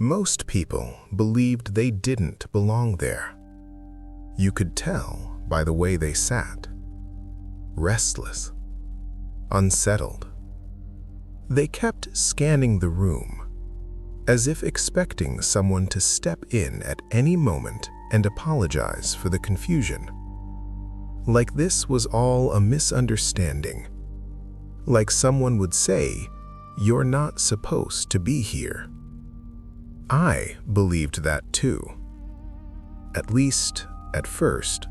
Most people believed they didn't belong there. You could tell by the way they sat. Restless, unsettled. They kept scanning the room, as if expecting someone to step in at any moment and apologize for the confusion. Like this was all a misunderstanding. Like someone would say, "You're not supposed to be here." I believed that too. At least, at first.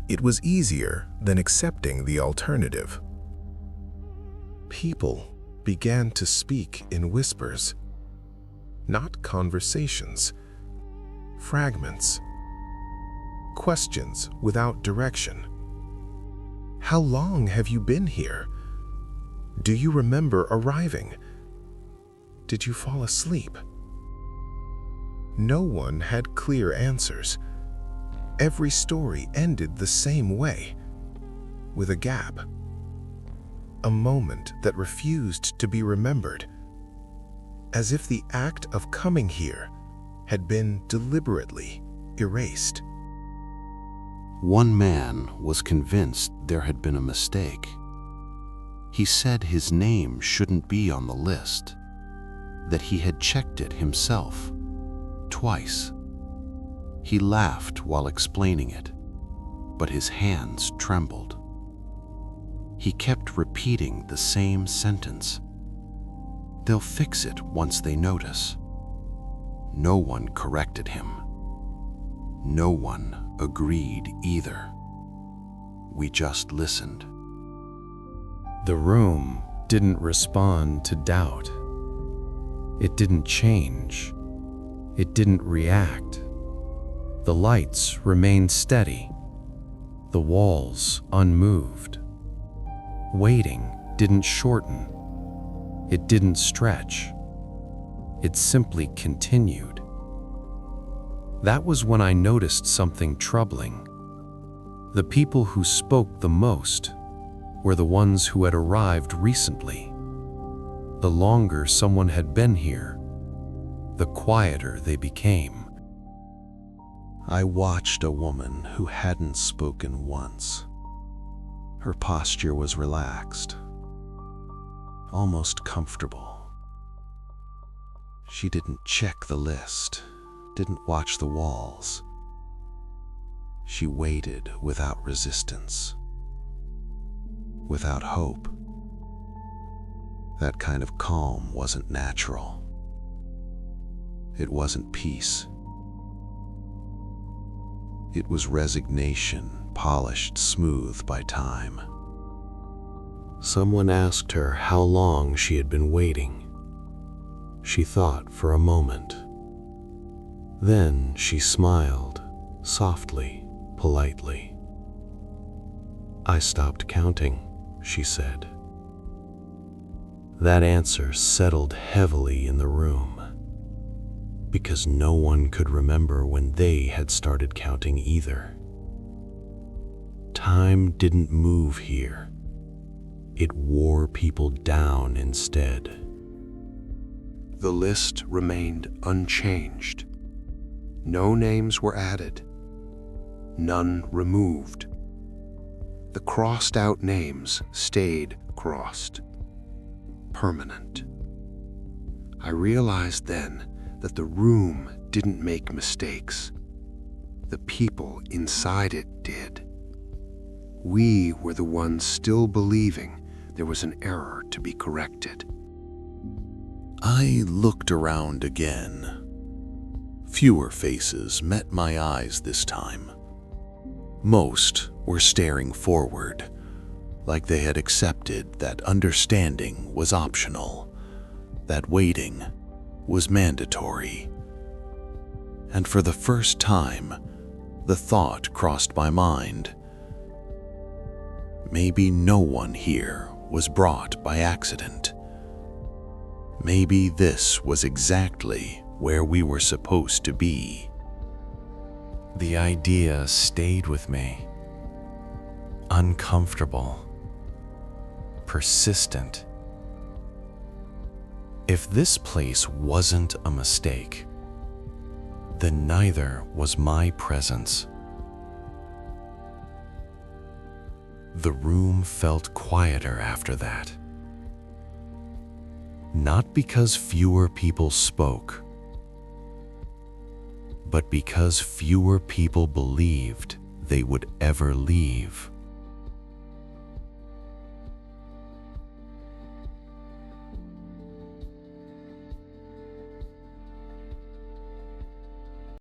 It was easier than accepting the alternative. People began to speak in whispers. Not conversations. Fragments. Questions without direction. How long have you been here? Do you remember arriving? Did you fall asleep? No one had clear answers. Every story ended the same way, with a gap. A moment that refused to be remembered, as if the act of coming here had been deliberately erased. One man was convinced there had been a mistake. He said his name shouldn't be on the list, that he had checked it himself, twice. He laughed while explaining it, but his hands trembled. He kept repeating the same sentence. They'll fix it once they notice. No one corrected him. No one agreed either. We just listened. The room didn't respond to doubt. It didn't change. It didn't react. The lights remained steady, the walls unmoved. Waiting didn't shorten. It didn't stretch. It simply continued. That was when I noticed something troubling. The people who spoke the most were the ones who had arrived recently. The longer someone had been here, the quieter they became. I watched a woman who hadn't spoken once. Her posture was relaxed, almost comfortable. She didn't check the list, didn't watch the walls. She waited without resistance, without hope. That kind of calm wasn't natural. It wasn't peace. It was resignation, polished smooth by time. Someone asked her how long she had been waiting. She thought for a moment. Then she smiled, softly, politely. "I stopped counting," she said. That answer settled heavily in the room, because no one could remember when they had started counting either. Time didn't move here. It wore people down instead. The list remained unchanged. No names were added, none removed. The crossed out names stayed crossed, permanent. I realized then that the room didn't make mistakes. The people inside it did. We were the ones still believing there was an error to be corrected. I looked around again. Fewer faces met my eyes this time. Most were staring forward, like they had accepted that understanding was optional, that waiting was mandatory. And for the first time, the thought crossed my mind. Maybe no one here was brought by accident. Maybe this was exactly where we were supposed to be. The idea stayed with me. Uncomfortable. Persistent. If this place wasn't a mistake, then neither was my presence. The room felt quieter after that. Not because fewer people spoke, but because fewer people believed they would ever leave.